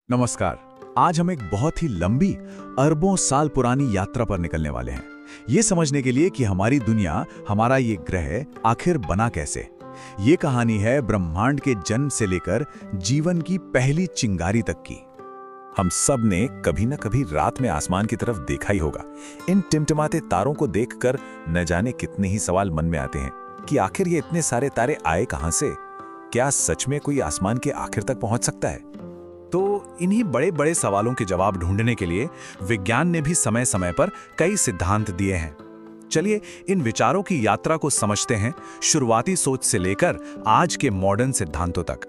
नमस्कार। आज हम एक बहुत ही लंबी, अरबों साल पुरानी यात्रा पर निकलने वाले हैं, ये समझने के लिए कि हमारी दुनिया, हमारा ये ग्रह आखिर बना कैसे। ये कहानी है ब्रह्मांड के जन्म से लेकर जीवन की पहली चिंगारी तक की। हम सब ने कभी न कभी रात में आसमान की तरफ देखा ही होगा। इन टिमटिमाते तारों को देखकर न जाने कितने ही सवाल मन में आते हैं कि आखिर ये इतने सारे तारे आए कहां से? क्या सच में कोई आसमान के आखिर तक पहुंच सकता है? तो इन्हीं बड़े बड़े सवालों के जवाब ढूंढने के लिए विज्ञान ने भी समय समय पर कई सिद्धांत दिए हैं। चलिए इन विचारों की यात्रा को समझते हैं, शुरुआती सोच से लेकर आज के मॉडर्न सिद्धांतों तक।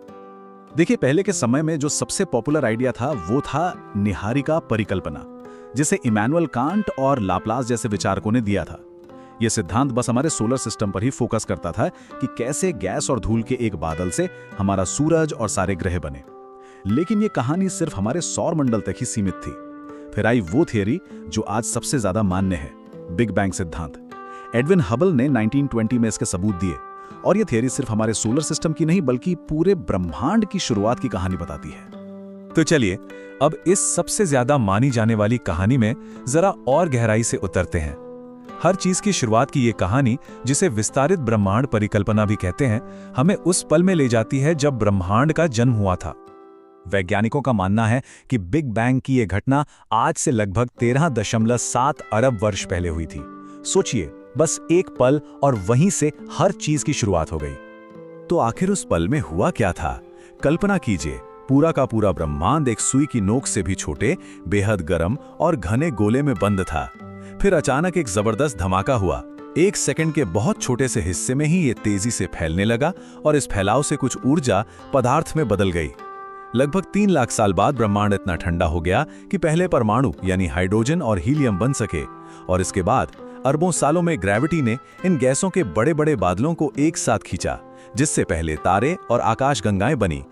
देखिए, पहले के समय में जो सबसे पॉपुलर आइडिया था वो था निहारिका परिकल्पना, जिसे इमैनुअल कांट और लाप्लास जैसे विचारकों ने दिया था। यह सिद्धांत बस हमारे सोलर सिस्टम पर ही फोकस करता था कि कैसे गैस और धूल के एक बादल से हमारा सूरज और सारे ग्रह बने। लेकिन ये कहानी सिर्फ हमारे सौर मंडल तक ही सीमित थी। फिर आई वो थियरी जो आज सबसे ज्यादा मान्य है, बिग बैंग सिद्धांत। एडविन हबल ने 1920 में इसके सबूत दिए, और ये थियरी सिर्फ हमारे सोलर सिस्टम की नहीं बल्कि पूरे ब्रह्मांड की शुरुआत की कहानी बताती है। तो चलिए अब इस सबसे ज्यादा मानी जाने वाली कहानी में जरा और गहराई से उतरते हैं। हर चीज की शुरुआत की ये कहानी, जिसे विस्तारित ब्रह्मांड परिकल्पना भी कहते हैं, हमें उस पल में ले जाती है जब ब्रह्मांड का जन्म हुआ था। वैज्ञानिकों का मानना है कि बिग बैंग की यह घटना आज से लगभग 13.7 अरब वर्ष पहले हुई थी। सोचिए, बस एक पल और वहीं से हर चीज की शुरुआत हो गई। तो आखिर उस पल में हुआ क्या था? कल्पना कीजिए, पूरा का पूरा ब्रह्मांड एक सुई की नोक से भी छोटे, बेहद गर्म और घने गोले में बंद था। फिर अचानक एक जबरदस्त धमाका हुआ। 1 सेकंड के बहुत छोटे से हिस्से में ही ये तेजी से फैलने लगा, और इस फैलाव से कुछ ऊर्जा पदार्थ में बदल गई। लगभग 3 लाख साल बाद ब्रह्मांड इतना ठंडा हो गया कि पहले परमाणु यानी हाइड्रोजन और हीलियम बन सके, और इसके बाद अरबों सालों में ग्रेविटी ने इन गैसों के बड़े बड़े बादलों को एक साथ खींचा, जिससे पहले तारे और आकाशगंगाएं बनी।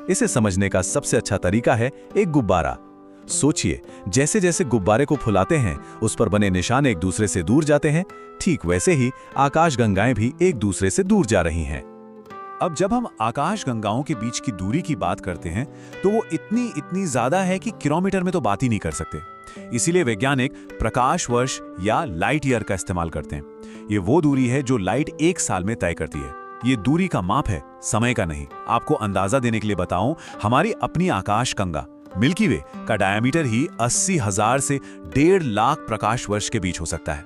इसे समझने का सबसे अच्छा तरीका है एक गुब्बारा। सोचिए, जैसे जैसे गुब्बारे को फुलाते हैं उस पर बने निशान एक दूसरे से दूर जाते हैं, ठीक वैसे ही आकाशगंगाएं भी एक दूसरे से दूर जा रही हैं। अब जब हम आकाशगंगाओं के बीच की दूरी की बात करते हैं तो वो इतनी ज्यादा है कि किलोमीटर में तो बात ही नहीं कर सकते। इसीलिए वैज्ञानिक प्रकाश वर्ष या लाइट ईयर का इस्तेमाल करते हैं। ये वो दूरी है जो लाइट 1 साल में तय करती है। ये दूरी का माप है, समय का नहीं। आपको अंदाजा देने के लिए बताऊं, हमारी अपनी आकाशगंगा मिल्की वे का डायमीटर ही 80,000 से 1.5 लाख प्रकाश वर्ष के बीच हो सकता है।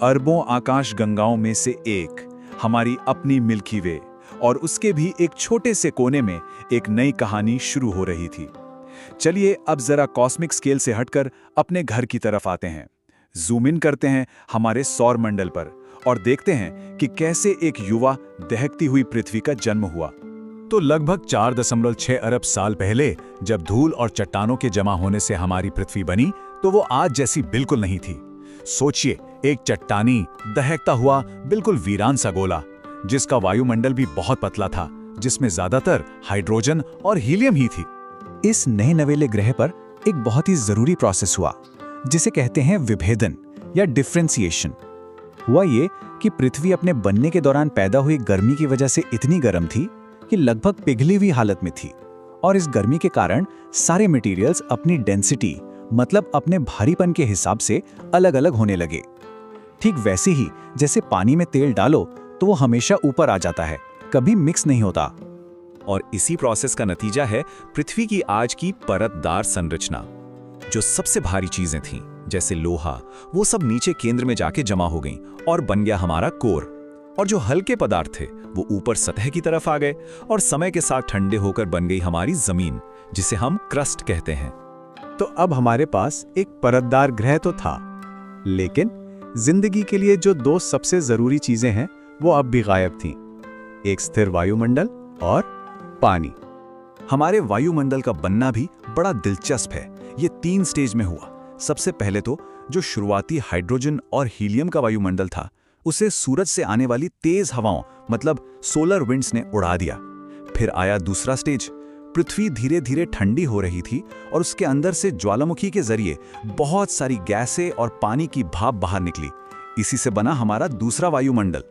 अरबों आकाशगंगाओं में से एक हमारी अपनी मिल्की वे, और उसके भी एक छोटे से कोने में एक नई कहानी शुरू हो रही थी। चलिए अब जरा कॉस्मिक स्केल से हटकर अपने घर की तरफ आते हैं। जूम इन करते हैं हमारे सौर मंडल पर और देखते हैं कि कैसे एक युवा दहकती हुई पृथ्वी का जन्म हुआ। तो लगभग 4.6 अरब साल पहले जब धूल और चट्टानों के जमा होने से हमारी पृथ्वी बनी, तो वो आज जैसी बिल्कुल नहीं थी। सोचिए, एक चट्टानी दहकता हुआ बिल्कुल वीरान सा गोला, जिसका वायुमंडल भी बहुत पतला था, जिसमें ज्यादातर हाइड्रोजन और हीलियम ही थी। इस नए नवेले ग्रह पर एक बहुत ही जरूरी प्रोसेस हुआ, जिसे कहते हैं विभेदन या डिफरेंशिएशन। हुआ ये कि पृथ्वी अपने बनने के दौरान पैदा हुई गर्मी की वजह से इतनी गर्म थी कि लगभग पिघली हुई हालत में थी, और इस गर्मी के कारण सारे मटेरियल्स अपनी डेंसिटी मतलब अपने भारीपन के हिसाब से अलग अलग होने लगे। ठीक वैसे ही जैसे पानी में तेल डालो तो वो हमेशा ऊपर आ जाता है, कभी मिक्स नहीं होता। और इसी प्रोसेस का नतीजा है पृथ्वी की आज की परतदार संरचना। जो सबसे भारी चीजें थीं, जैसे लोहा, वो सब नीचे केंद्र में जाके जमा हो गईं और बन गया हमारा कोर। और जो हल्के पदार्थ थे वो ऊपर सतह की तरफ आ गए और समय के साथ ठंडे होकर बन गई हमारी जमीन, जिसे हम क्रस्ट कहते हैं। तो अब हमारे पास एक परतदार ग्रह तो था, लेकिन जिंदगी के लिए जो 2 सबसे जरूरी चीजें हैं वो अब भी गायब थीं। एक स्थिर वायुमंडल और पानी। हमारे वायुमंडल का बनना भी बड़ा दिलचस्प है। ये 3 स्टेज में हुआ। सबसे पहले तो जो शुरुआती हाइड्रोजन और हीलियम का वायुमंडल था, उसे सूरज से आने वाली तेज हवाओं मतलब सोलर विंड्स ने उड़ा दिया। फिर आया दूसरा स्टेज। पृथ्वी धीरे धीरे ठंडी हो रही थी और उसके अंदर से ज्वालामुखी के जरिए बहुत सारी गैसें और पानी की भाप बाहर निकली। इसी से बना हमारा दूसरा वायुमंडल।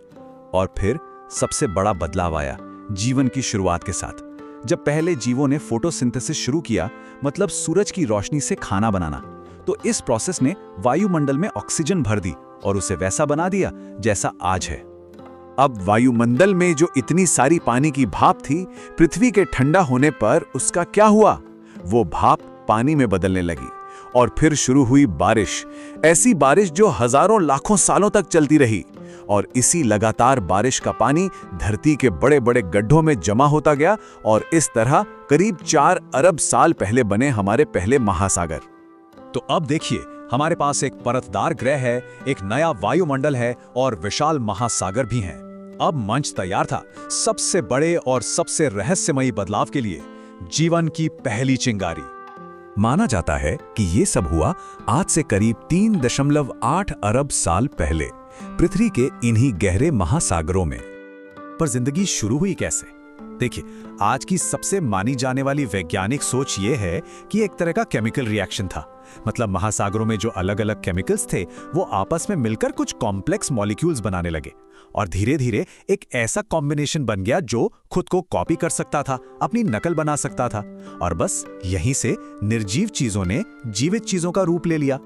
और फिर सबसे बड़ा बदलाव आया जीवन की शुरुआत के साथ, जब पहले जीवों ने फोटोसिंथेसिस शुरू किया, मतलब सूरज की रोशनी से खाना बनाना, तो इस प्रोसेस ने वायुमंडल में ऑक्सीजन भर दी और उसे वैसा बना दिया जैसा आज है। अब वायुमंडल में जो इतनी सारी पानी की भाप थी, पृथ्वी के ठंडा होने पर उसका क्या हुआ? वो भाप पानी में बदलने लगी और फिर शुरू हुई बारिश। ऐसी बारिश जो हजारों लाखों सालों तक चलती रही, और इसी लगातार बारिश का पानी धरती के बड़े बड़े गड्ढों में जमा होता गया और इस तरह करीब 4 अरब साल पहले बने हमारे पहले महासागर। तो अब देखिए, हमारे पास एक परतदार ग्रह है, एक नया वायुमंडल है और विशाल महासागर भी हैं। अब मंच तैयार था सबसे बड़े और सबसे रहस्यमयी बदलाव के लिए, जीवन की पहली चिंगारी। माना जाता है कि ये सब हुआ आज से करीब 3.8 अरब साल पहले, पृथ्वी के इन्हीं गहरे महासागरों में। पर जिंदगी शुरू हुई कैसे? देखिए, आज की सबसे मानी जाने वाली वैज्ञानिक सोच ये है कि एक तरह का केमिकल रिएक्शन था। मतलब महासागरों में जो अलग अलग केमिकल्स थे, वो आपस में मिलकर कुछ कॉम्प्लेक्स मॉलिक्यूल्स बनाने लगे और धीरे धीरे एक ऐसा कॉम्बिनेशन बन गया जो खुद को कॉपी कर सकता था, अपनी नकल बना सकता था, और बस यहीं से निर्जीव चीजों ने जीवित चीजों का रूप ले लिया।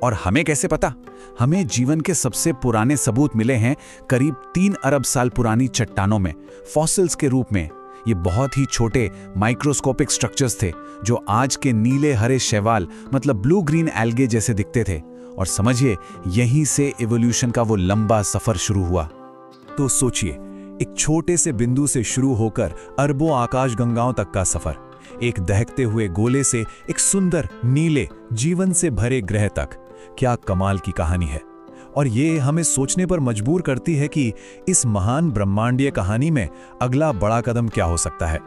और हमें कैसे पता? हमें जीवन के सबसे पुराने सबूत मिले हैं करीब 3 अरब साल पुरानी चट्टानों में, फॉसिल्स के रूप में। ये बहुत ही छोटे माइक्रोस्कोपिक स्ट्रक्चर्स थे जो आज के नीले हरे शैवाल, मतलब ब्लू ग्रीन एल्गे जैसे दिखते थे। और समझिए, यहीं से इवोल्यूशन का वो लंबा सफर शुरू हुआ। तो सोचिए, एक छोटे से बिंदु से शुरू होकर अरबों आकाशगंगाओं तक का सफर, एक दहकते हुए गोले से एक सुंदर नीले जीवन से भरे ग्रह तक। क्या कमाल की कहानी है। और ये हमें सोचने पर मजबूर करती है कि इस महान ब्रह्मांडीय कहानी में अगला बड़ा कदम क्या हो सकता है।